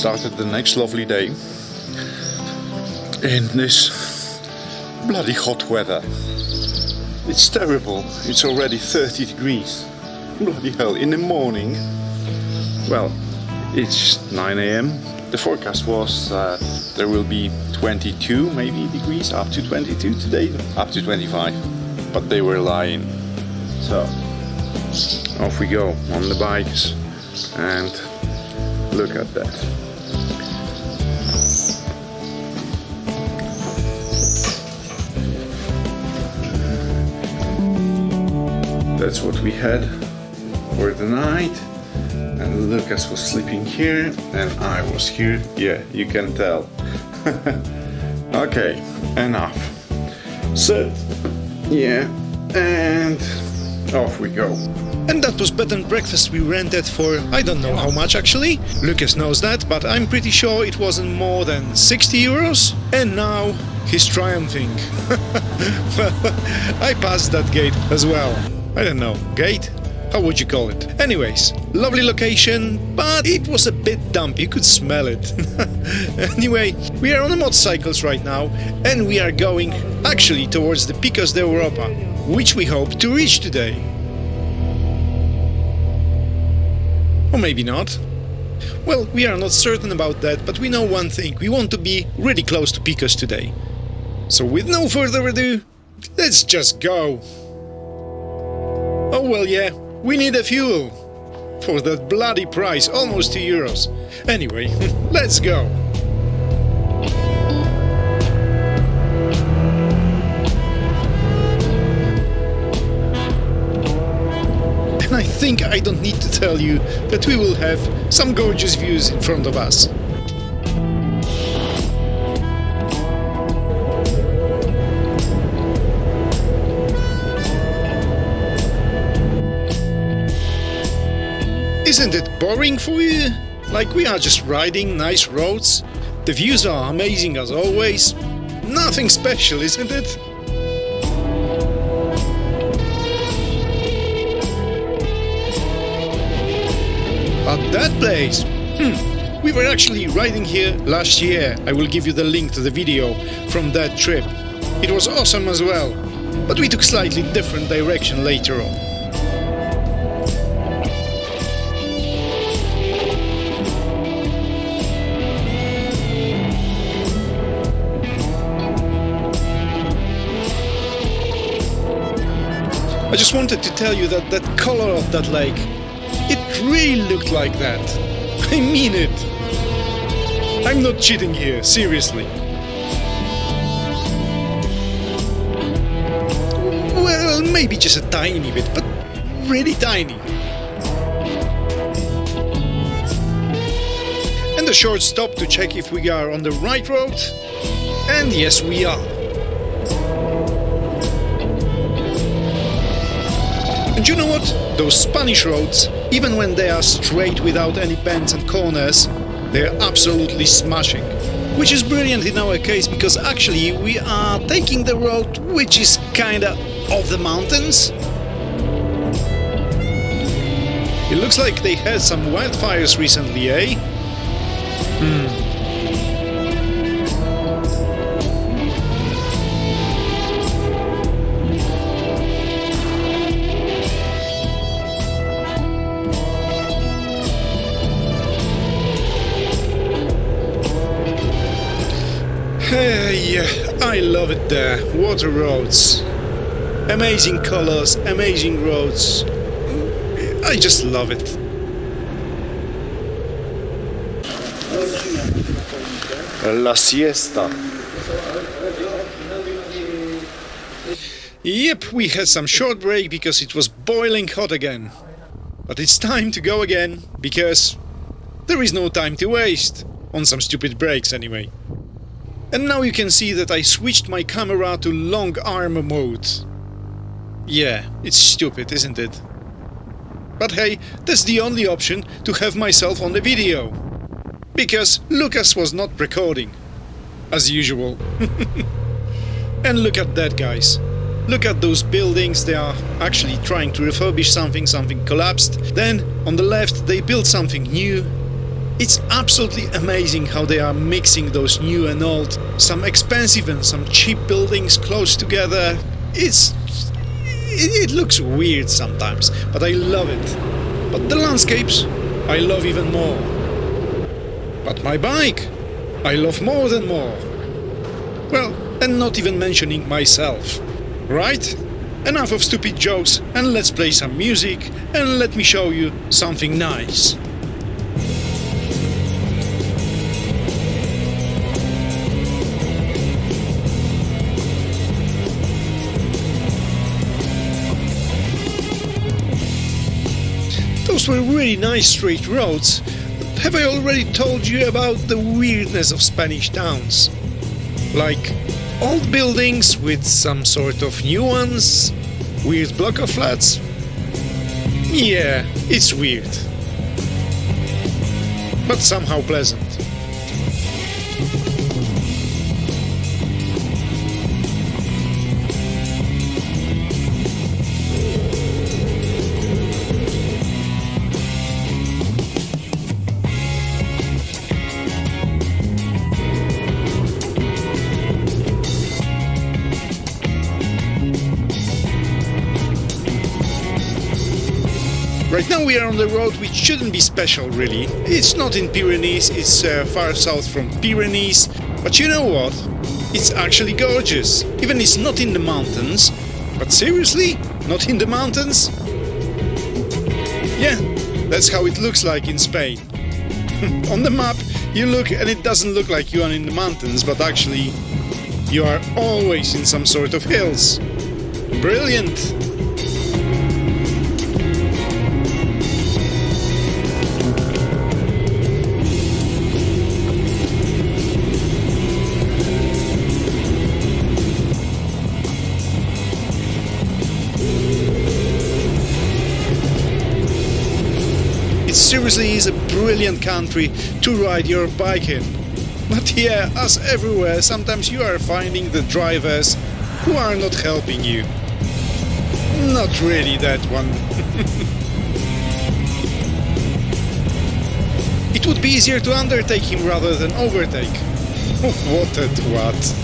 started the next lovely day in this bloody hot weather. It's terrible. It's already 30 degrees. Bloody hell. In the morning, well, it's 9 a.m. The forecast was that there will be 22 maybe degrees, up to 22 today, up to 25. But they were lying. So off we go on the bikes and look at that. That's what we had for the night, and Lucas was sleeping here and I was here. Yeah, you can tell. Okay, enough. So yeah, and off we go. And that was bed and breakfast we rented for I don't know how much actually. Lucas knows that, but I'm pretty sure it wasn't more than 60 euros. And now he's triumphing. Well, I passed that gate as well. I don't know, gate? How would you call it? Anyways, lovely location, but it was a bit damp, you could smell it. Anyway, we are on the motorcycles right now, and we are going actually towards the Picos de Europa, which we hope to reach today. Or maybe not. Well, we are not certain about that, but we know one thing, we want to be really close to Picos today. So with no further ado, let's just go. Oh well, yeah, we need a fuel for that bloody price, almost 2 euros. Anyway, let's go. And I think I don't need to tell you that we will have some gorgeous views in front of us. Isn't it boring for you? Like we are just riding nice roads. The views are amazing as always. Nothing special, isn't it? But that place, we were actually riding here last year. I will give you the link to the video from that trip. It was awesome as well, but we took slightly different direction later on. I just wanted to tell you that that color of that lake, it really looked like that. I mean it. I'm not cheating here, seriously. Well, maybe just a tiny bit, but really tiny. And a short stop to check if we are on the right road. And yes, we are. And you know what? Those Spanish roads, even when they are straight without any bends and corners, they are absolutely smashing. Which is brilliant in our case, because actually we are taking the road which is kinda off the mountains. It looks like they had some wildfires recently, eh? Hey, I love it there. Water roads. Amazing colors, amazing roads. I just love it. La siesta. Yep, we had some short break because it was boiling hot again. But it's time to go again, because there is no time to waste. On some stupid breaks anyway. And now you can see that I switched my camera to long arm mode. Yeah, it's stupid, isn't it? But hey, that's the only option to have myself on the video. Because Lucas was not recording. As usual. And look at that, guys. Look at those buildings, they are actually trying to refurbish something collapsed. Then, on the left, they built something new. It's absolutely amazing how they are mixing those new and old, some expensive and some cheap buildings close together. It looks weird sometimes, but I love it. But the landscapes, I love even more. But my bike, I love more than more. Well, and not even mentioning myself. Right? Enough of stupid jokes, and let's play some music, and let me show you something nice. Those were really nice straight roads. Have I already told you about the weirdness of Spanish towns? Like old buildings with some sort of new ones, weird block of flats. Yeah, it's weird. But somehow pleasant. Right now we are on the road which shouldn't be special really. It's not in Pyrenees, it's far south from Pyrenees. But you know what? It's actually gorgeous. Even it's not in the mountains. But seriously? Not in the mountains? Yeah, that's how it looks like in Spain. On the map you look and it doesn't look like you are in the mountains, but actually you are always in some sort of hills. Brilliant! It seriously is a brilliant country to ride your bike in. But yeah, as everywhere, sometimes you are finding the drivers who are not helping you. Not really that one. It would be easier to undertake him rather than overtake. What a twat.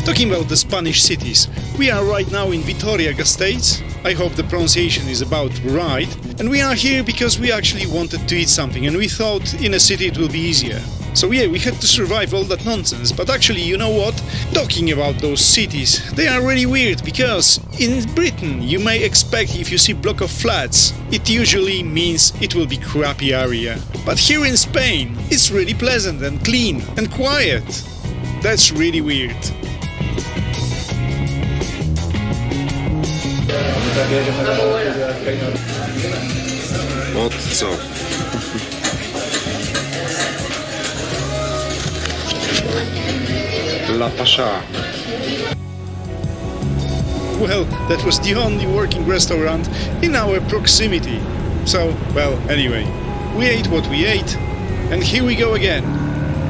Talking about the Spanish cities, we are right now in Vitoria-Gasteiz. I hope the pronunciation is about right. And we are here because we actually wanted to eat something and we thought in a city it will be easier. So yeah, we had to survive all that nonsense. But actually, you know what? Talking about those cities, they are really weird because in Britain you may expect if you see block of flats, it usually means it will be crappy area. But here in Spain, it's really pleasant and clean and quiet. That's really weird. Od co? La Pasha. Well, that was the only working restaurant in our proximity. So, well, anyway, we ate what we ate, and here we go again.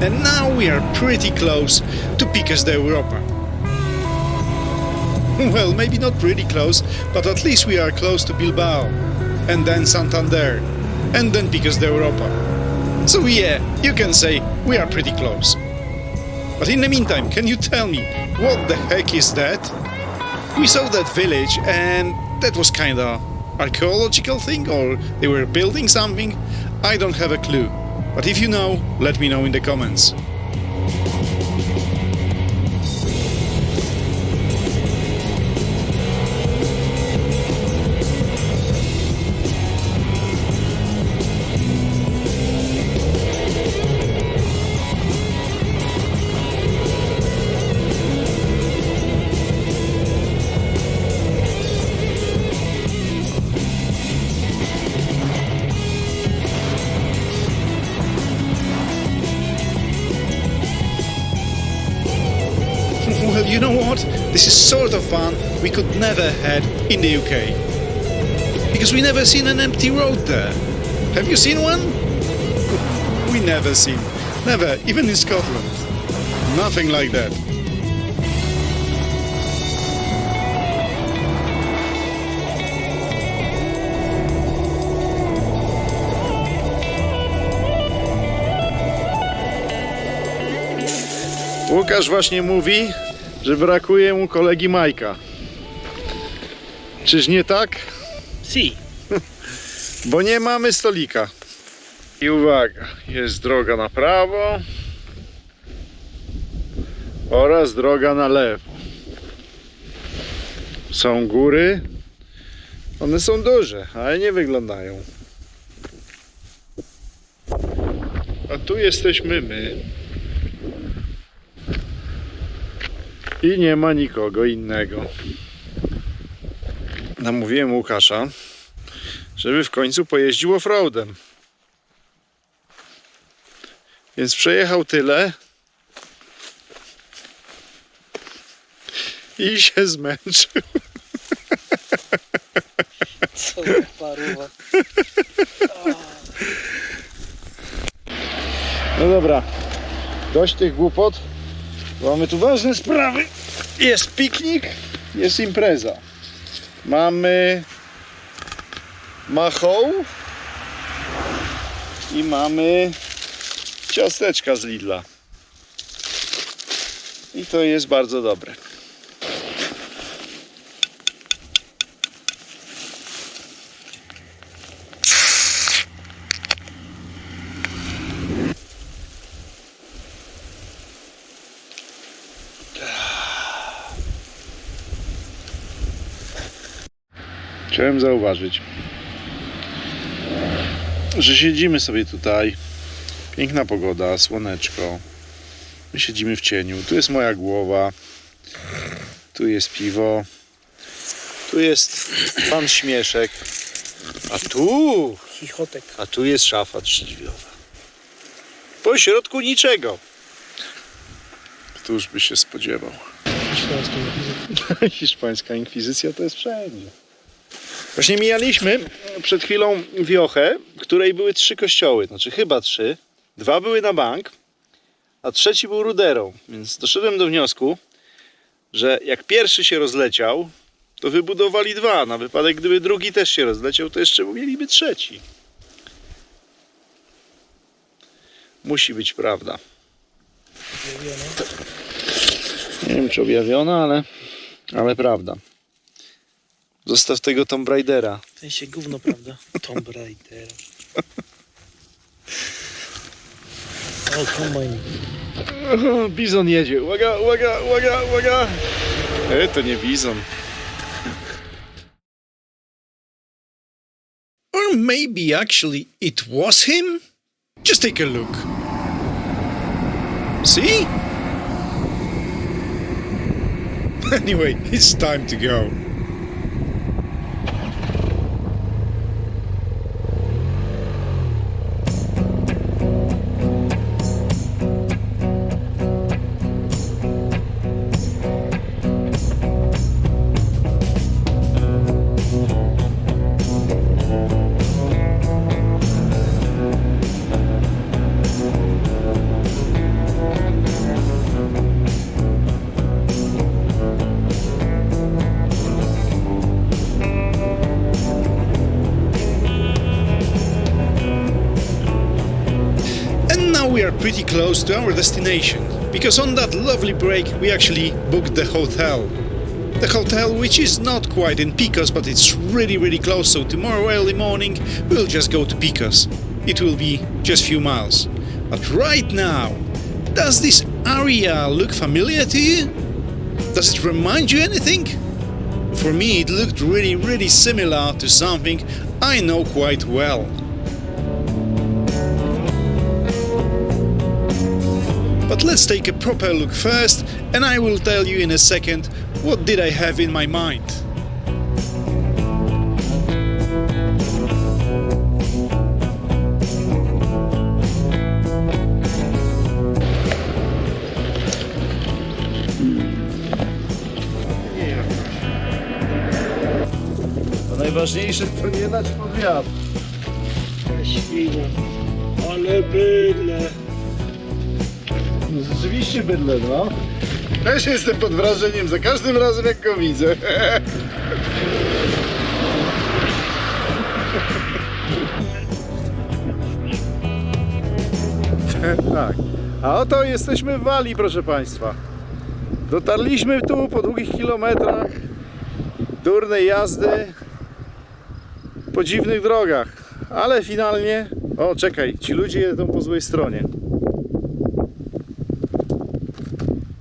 And now we are pretty close to Picos de Europa. Well, maybe not really close, but at least we are close to Bilbao, and then Santander, and then Picos de Europa. So yeah, you can say we are pretty close. But in the meantime, can you tell me, what the heck is that? We saw that village, and that was kinda archaeological thing, or they were building something? I don't have a clue. But if you know, let me know in the comments. Well, you know what? This is sort of fun we could never had in the UK. because we never seen an empty road there. Have you seen one? We never seen. Never, even in Scotland. Nothing like that. Łukasz właśnie mówi, że brakuje mu kolegi Majka. Czyż nie tak? Si. Bo nie mamy stolika. I uwaga, jest droga na prawo oraz droga na lewo. Są góry. One są duże, ale nie wyglądają. A tu jesteśmy my. I nie ma nikogo innego. Namówiłem Łukasza, żeby w końcu pojeździł offroadem. Więc przejechał tyle i się zmęczył. Co za paruwa. No dobra, dość tych głupot. Mamy tu ważne sprawy. Jest piknik, jest impreza. Mamy machoł i mamy ciasteczka z Lidla. I to jest bardzo dobre. Chciałem zauważyć, że siedzimy sobie tutaj, piękna pogoda, słoneczko, my siedzimy w cieniu, tu jest moja głowa, tu jest piwo, tu jest pan Śmieszek, Chichotek. a tu jest szafa drzwiowa. Po środku niczego. Któż by się spodziewał? Hiszpańska inkwizycja. Hiszpańska inkwizycja to jest wszędzie. Właśnie mijaliśmy przed chwilą wiochę, w której były 3 kościoły, znaczy chyba 3. 2 były na bank, a 3 był ruderą. Więc doszedłem do wniosku, że jak pierwszy się rozleciał, to wybudowali 2. Na wypadek, gdyby drugi też się rozleciał, to jeszcze mieliby 3. Musi być prawda. Nie wiem, czy objawiona, ale prawda. Zostaw tego Tomb Raidera. W sensie gówno, prawda? Tomb Raider. O, kombajn. Bizon jedzie. Uwaga, uwaga, uwaga, uwaga. To nie bizon. Or maybe actually it was him? Just take a look. See? Anyway, it's time to go. We are pretty close to our destination, because on that lovely break we actually booked the hotel. The hotel, which is not quite in Picos, but it's really close, so tomorrow early morning we'll just go to Picos. It will be just few miles. But right now, does this area look familiar to you? Does it remind you anything? For me it looked really similar to something I know quite well. But let's take a proper look first, and I will tell you in a second what did I have in my mind. Najważniejsze to nie dać pod wiatr. Świnia. Ale bydle. Rzeczywiście bydle, no. Też jestem pod wrażeniem za każdym razem, jak go widzę. Tak. A oto jesteśmy w Walii, proszę Państwa. Dotarliśmy tu po długich kilometrach durnej jazdy po dziwnych drogach, ale finalnie... O, czekaj, ci ludzie jedą po złej stronie.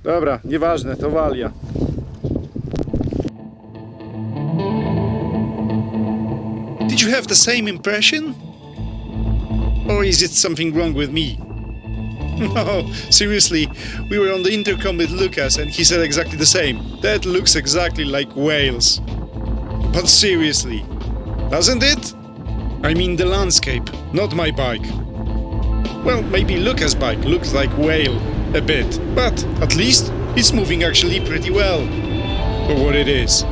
Dobra, nieważne, to Walia. Did you have the same impression? Or is it something wrong with me? No, seriously, we were on the intercom with Lucas and he said exactly the same. That looks exactly like Wales. But seriously, doesn't it? I mean the landscape, not my bike. Well, maybe Lucas' bike looks like Wales a bit, but at least it's moving actually pretty well for what it is.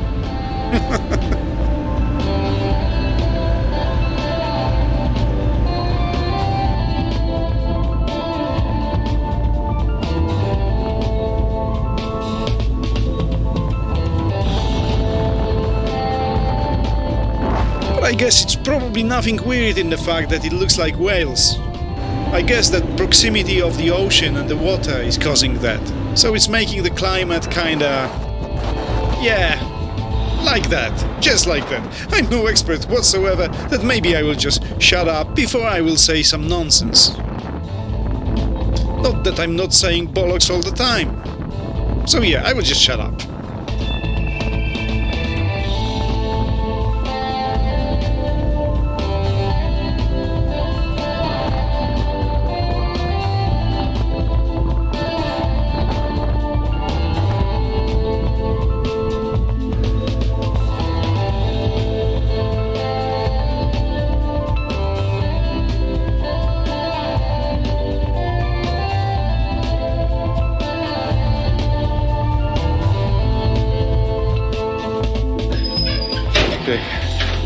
I guess it's probably nothing weird in the fact that it looks like Wales. I guess that proximity of the ocean and the water is causing that. So it's making the climate kinda... yeah, like that, just like that. I'm no expert whatsoever, that maybe I will just shut up before I will say some nonsense. Not that I'm not saying bollocks all the time. So yeah, I will just shut up.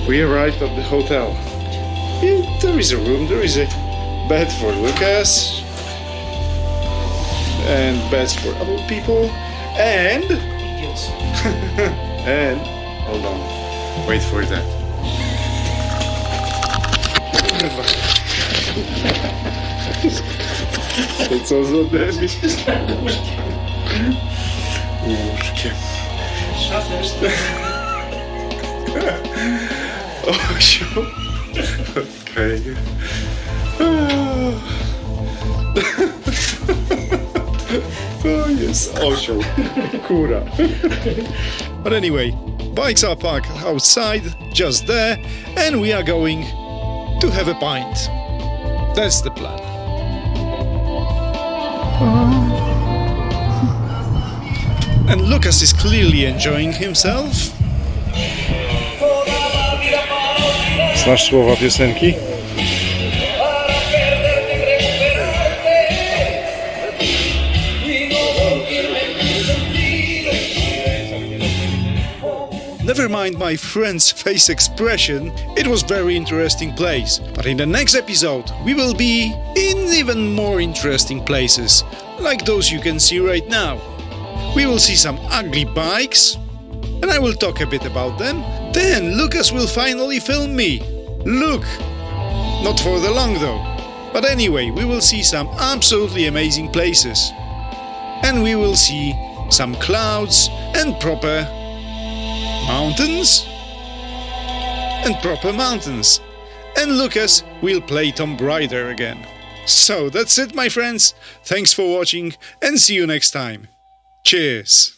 We arrived at the hotel. Yeah, there is a room, there is a bed for Lucas and beds for other people and Idiots. and hold on, wait for that. To co za debil? Łóżkiem. Osiu. Okej. To jest osioł. Kura. But anyway, bikes are parked outside, just there, and we are going to have a pint. That's the plan. And Lucas is clearly enjoying himself. Znasz słowa piosenki? Never mind my friend's face expression, it was very interesting place. But in the next episode, we will be in even more interesting places, like those you can see right now. We will see some ugly bikes, and I will talk a bit about them. Then Lucas will finally film me. Look! Not for the long though. But anyway, we will see some absolutely amazing places. And we will see some clouds and proper mountains. And proper mountains. And Lucas will play Tomb Raider again. So that's it, my friends. Thanks for watching and see you next time. Cheers!